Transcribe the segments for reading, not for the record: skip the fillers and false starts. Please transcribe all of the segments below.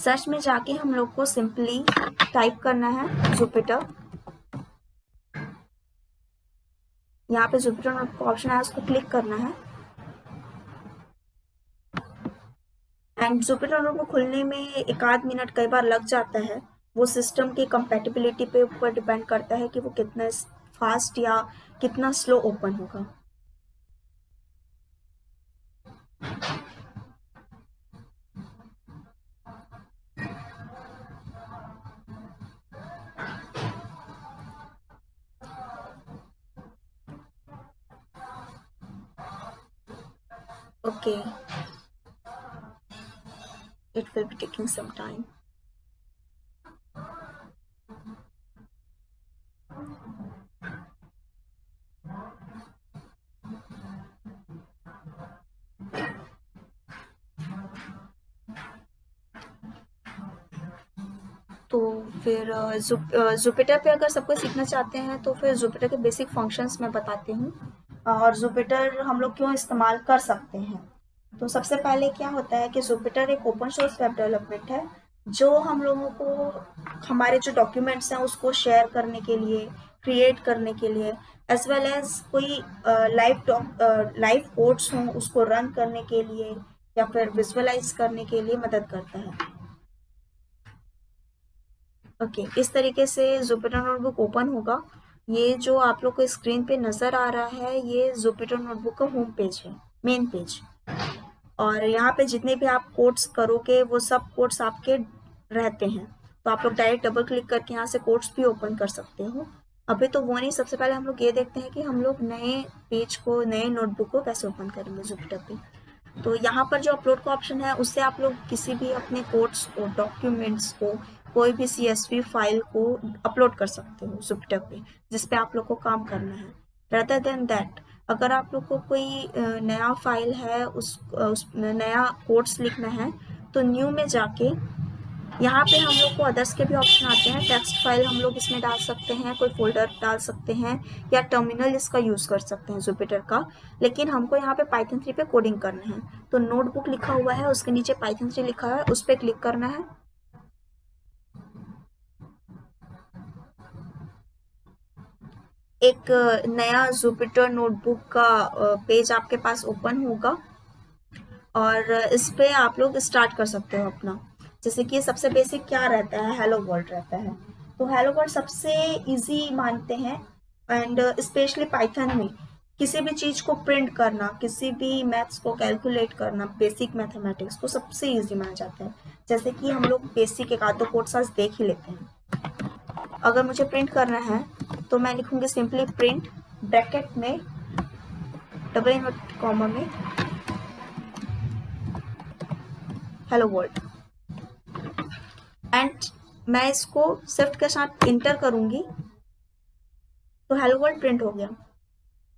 Search में जाके हम लोग को सिंपली टाइप करना है जुपिटर। यहाँ पे जुपिटर नोटबुक का ऑप्शन है, उसको क्लिक करना है। एंड जुपिटर नोटबुक खुलने में एक आध मिनट कई बार लग जाता है। वो सिस्टम की कंपैटिबिलिटी पे ऊपर डिपेंड करता है कि वो कितना फास्ट या कितना स्लो ओपन होगा। Okay, it will be taking some time. तो फिर जुपिटर पे अगर सब कुछ सीखना चाहते हैं तो फिर जुपिटर के बेसिक फंक्शंस मैं बताती हूँ और जुपिटर हम लोग क्यों इस्तेमाल कर सकते हैं। तो सबसे पहले क्या होता है कि जुपिटर एक ओपन सोर्स वेब डेवलपमेंट है जो हम लोगों को हमारे जो डॉक्यूमेंट्स हैं उसको शेयर करने के लिए, क्रिएट करने के लिए, एज वेल एज कोई लाइव कोड्स हों उसको रन करने के लिए या फिर विजुअलाइज करने के लिए मदद करता है। ओके, इस तरीके से जुपिटर नोटबुक ओपन होगा। ये जो आप लोग को स्क्रीन पे नज़र आ रहा है ये जुपिटर नोटबुक का होम पेज है, मेन पेज। और यहाँ पे जितने भी आप कोड्स करोगे वो सब कोड्स आपके रहते हैं, तो आप लोग डायरेक्ट डबल क्लिक करके यहाँ से कोड्स भी ओपन कर सकते हो। अभी तो वो नहीं, सबसे पहले हम लोग ये देखते हैं कि हम लोग नए पेज को, नए नोटबुक को कैसे ओपन करेंगे जुपिटर पे। तो यहाँ पर जो अपलोड का ऑप्शन है उससे आप लोग किसी भी अपने कोड्स को, डॉक्यूमेंट्स को, कोई भी CSV फाइल को अपलोड कर सकते हो जुपिटर पे, जिस पे आप लोग को काम करना है। रेदर देन दैट, अगर आप लोग को कोई नया फाइल है, उस नया कोड्स लिखना है तो न्यू में जाके यहाँ पे हम लोग को अदर्स के भी ऑप्शन आते हैं। टेक्स्ट फाइल हम लोग इसमें डाल सकते हैं, कोई फोल्डर डाल सकते हैं या टर्मिनल इसका यूज़ कर सकते हैं जुपिटर का। लेकिन हमको यहाँ पे पाइथन 3 पे कोडिंग करना है, तो नोटबुक लिखा हुआ है उसके नीचे पाइथन 3 लिखा है, उस पर क्लिक करना है। एक नया जुपिटर नोटबुक का पेज आपके पास ओपन होगा और इस पे आप लोग स्टार्ट कर सकते हो अपना। जैसे कि सबसे बेसिक क्या रहता है, हेलो वर्ल्ड रहता है। तो हेलो वर्ल्ड सबसे इजी मानते हैं एंड स्पेशली पाइथन में किसी भी चीज़ को प्रिंट करना, किसी भी मैथ्स को कैलकुलेट करना, बेसिक मैथमेटिक्स को सबसे इजी माना जाता है। जैसे कि हम लोग बेसिक एक आध दो कोड्स आज देख ही लेते हैं। अगर मुझे प्रिंट करना है तो मैं लिखूंगी सिंपली प्रिंट ब्रैकेट में डबल इनवर्टेड कॉमा में हेलो वर्ल्ड, एंड मैं इसको शिफ्ट के साथ इंटर करूंगी तो हेलो वर्ल्ड प्रिंट हो गया।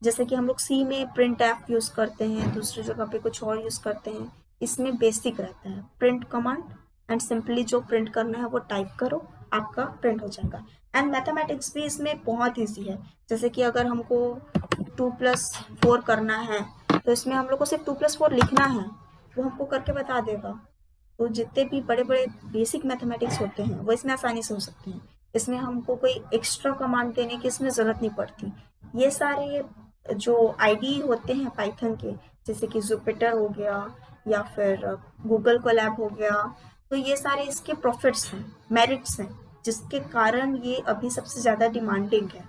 जैसे कि हम लोग सी में प्रिंट एफ यूज करते हैं, दूसरी जगह पे कुछ और यूज करते हैं, इसमें बेसिक रहता है प्रिंट कमांड एंड सिंपली जो प्रिंट करना है वो टाइप करो, आपका प्रिंट हो जाएगा। एंड मैथमेटिक्स भी इसमें बहुत ईजी है। जैसे कि अगर हमको 2+4 करना है तो इसमें हम लोग को सिर्फ 2+4 लिखना है, वो हमको करके बता देगा। तो जितने भी बड़े बड़े बेसिक मैथमेटिक्स होते हैं वो इसमें आसानी से हो सकते हैं। इसमें हमको कोई एक्स्ट्रा कमांड देने की इसमें ज़रूरत नहीं पड़ती। ये सारे जो आईडी होते हैं पाइथन के, जैसे कि जुपिटर हो गया या फिर गूगल कोलैब हो गया, तो ये सारे इसके प्रॉफिट्स हैं, मेरिट्स हैं, जिसके कारण ये अभी सबसे ज़्यादा डिमांडिंग है।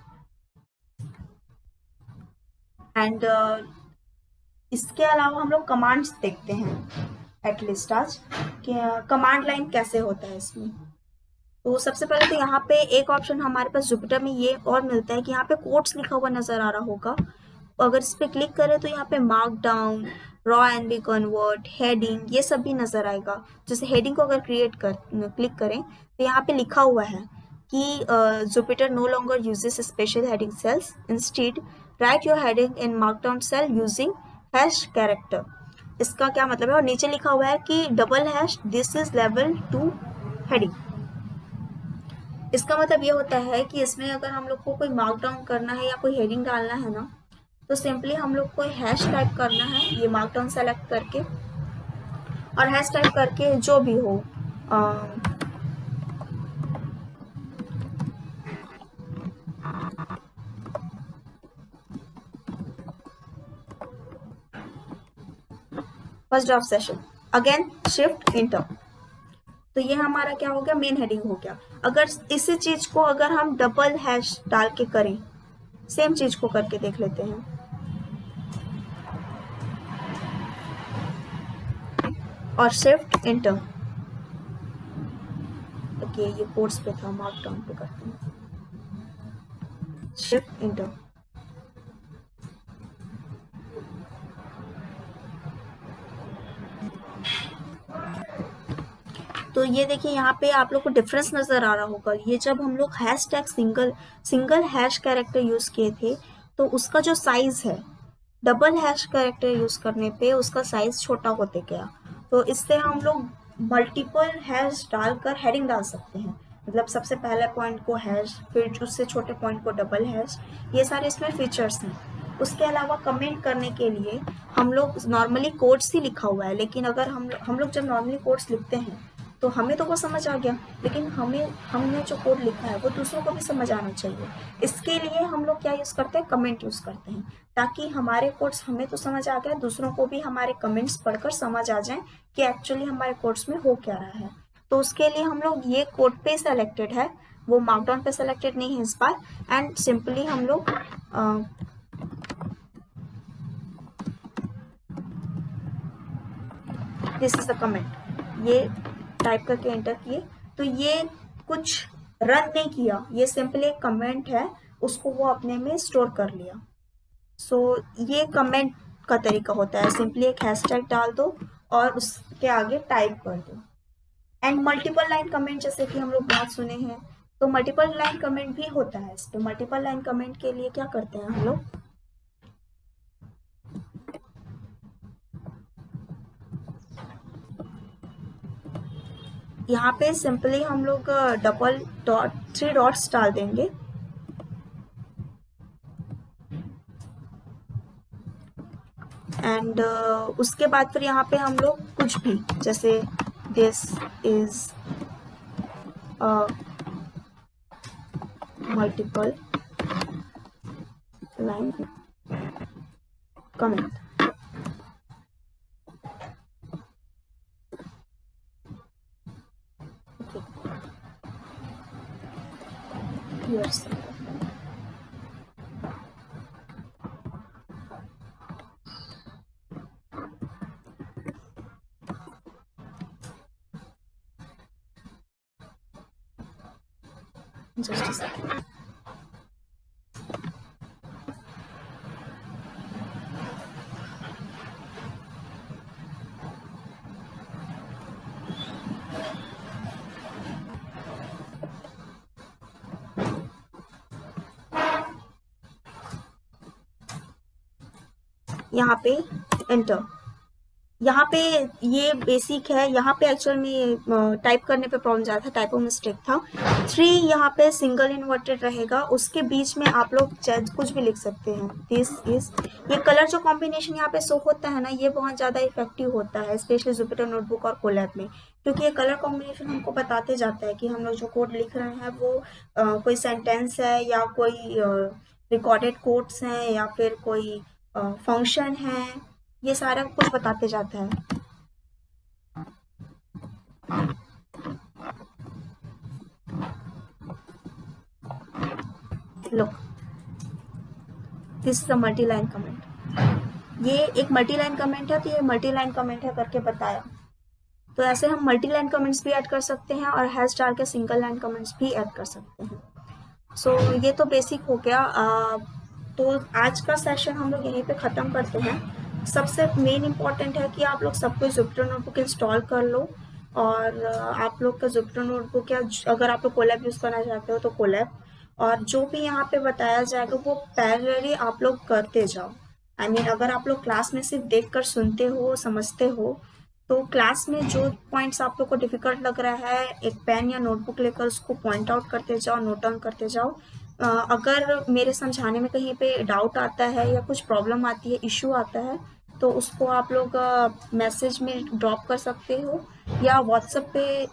एंड इसके अलावा हम लोग कमांड्स देखते हैं एटलीस्ट आज कि कमांड लाइन कैसे होता है इसमें। तो सबसे पहले तो यहाँ पे एक ऑप्शन हमारे पास जुपिटर में ये और मिलता है कि यहाँ पे कोड्स लिखा हुआ नजर आ रहा होगा। अगर इस पर क्लिक करें तो यहाँ पे markdown, raw and B convert, heading, ये सब भी नजर आएगा। जैसे हेडिंग को अगर क्लिक करें तो यहाँ पे लिखा हुआ है कि Jupyter no longer uses special heading cells, instead write your heading in markdown cell using hash character. इसका क्या मतलब है, और नीचे लिखा हुआ है कि double hash this is level 2 heading. इसका मतलब ये होता है कि इसमें अगर हम लोग को कोई मार्क डाउन करना है या कोई हेडिंग डालना है ना, तो सिंपली हम लोग को हैश टाइप करना है, ये मार्क डाउन सेलेक्ट करके, और हैश टाइप करके जो भी हो first draft session, again shift inter. तो ये हमारा क्या हो गया, मेन हेडिंग हो गया। अगर इसी चीज को अगर हम डबल हैश डाल के करें, सेम चीज को करके देख लेते हैं। और शिफ्ट इंटर, ओके ये कोर्स पे था, मार्क डाउन पे करते हैं। शिफ्ट इंटर, तो ये देखिए यहाँ पे आप लोग को डिफरेंस नजर आ रहा होगा। ये जब हम लोग hash tag single hash character use किए थे तो उसका जो साइज है, डबल हैश कैरेक्टर यूज करने पे उसका साइज छोटा होते गया। तो इससे हम लोग मल्टीपल हैश डालकर हेडिंग डाल सकते हैं। मतलब सबसे पहले पॉइंट को हैश, फिर उससे छोटे पॉइंट को डबल हैश, ये सारे इसमें फीचर्स हैं। उसके अलावा कमेंट करने के लिए हम लोग नॉर्मली कोड्स ही लिखा हुआ है, लेकिन अगर हम लोग जब नॉर्मली कोड्स लिखते हैं तो हमें तो वो समझ आ गया, लेकिन हमने जो कोड लिखा है वो दूसरों को भी समझ आना चाहिए। इसके लिए हम लोग क्या यूज़ करते हैं, कमेंट यूज़ करते हैं, ताकि हमारे कोड्स हमें तो समझ आ गया, दूसरों को भी हमारे कमेंट्स पढ़कर समझ आ जाए कि एक्चुअली हमारे कोड्स में हो क्या रहा है। तो उसके लिए हम लोग ये कोड पे सेलेक्टेड है, वो मार्कडाउन पे सेलेक्टेड नहीं है इस बार। एंड सिंपली हम लोग दिस इज द कमेंट, ये टाइप करके एंटर किए। तो ये कुछ रन नहीं किया, ये सिंपली एक कमेंट है, उसको वो अपने में स्टोर कर लिया। सो ये कमेंट का तरीका होता है, सिंपली एक हैशटैग डाल दो और उसके आगे टाइप कर दो। एंड मल्टीपल लाइन कमेंट जैसे कि हम लोग बहुत सुने हैं, तो मल्टीपल लाइन कमेंट भी होता है इस पे। मल्टीपल लाइन कमेंट के लिए क्या करते हैं हम लोग, यहाँ पे सिंपली हम लोग डबल डॉट 3 डॉट्स डाल देंगे एंड उसके बाद फिर यहाँ पे हम लोग कुछ भी, जैसे this is multiple line comment, yes just a second. यहाँ पे एंटर, यहाँ पे ये बेसिक है। यहाँ पे एक्चुअल में टाइप करने पे प्रॉब्लम ज़्यादा था, टाइपो मिस्टेक था। 3 यहाँ पे सिंगल इन्वर्टेड रहेगा, उसके बीच में आप लोग कुछ भी लिख सकते हैं। दिस इज, ये कलर जो कॉम्बिनेशन यहाँ पे शो होता है ना, ये बहुत ज़्यादा इफेक्टिव होता है, स्पेशली जुपिटर नोटबुक और कोलैब में, क्योंकि ये कलर कॉम्बिनेशन हमको बताते जाता है कि हम लोग जो कोड लिख रहे हैं वो कोई सेंटेंस है या कोई रिकॉर्डेड कोड्स हैं या फिर कोई फंक्शन है, ये सारा कुछ बताते जाता है। लो, this is a multi line comment, ये एक मल्टी लाइन कमेंट है, तो ये मल्टी लाइन कमेंट है करके बताया। तो ऐसे हम मल्टी लाइन कमेंट्स भी ऐड कर सकते हैं और हैश डाल के सिंगल लाइन कमेंट्स भी ऐड कर सकते हैं। सो ये तो बेसिक हो गया। तो आज का सेशन हम लोग यहीं पे ख़त्म करते हैं। सबसे मेन इम्पॉर्टेंट है कि आप लोग सब कुछ जुपिटर नोटबुक इंस्टॉल कर लो, और आप लोग का जुपिटर नोटबुक, या अगर आप लोग कोलैब यूज़ करना चाहते हो तो कोलैब, और जो भी यहाँ पे बताया जाएगा वो पैरेलली आप लोग करते जाओ। आई मीन अगर आप लोग क्लास में सिर्फ देख कर सुनते हो, समझते हो, तो क्लास में जो पॉइंट्स आप लोग को डिफिकल्ट लग रहा है, एक पेन या नोटबुक लेकर उसको पॉइंट आउट करते जाओ, नोट डाउन करते जाओ। अगर मेरे समझाने में कहीं पे डाउट आता है या कुछ प्रॉब्लम आती है, इश्यू आता है, तो उसको आप लोग मैसेज में ड्रॉप कर सकते हो या व्हाट्सएप पे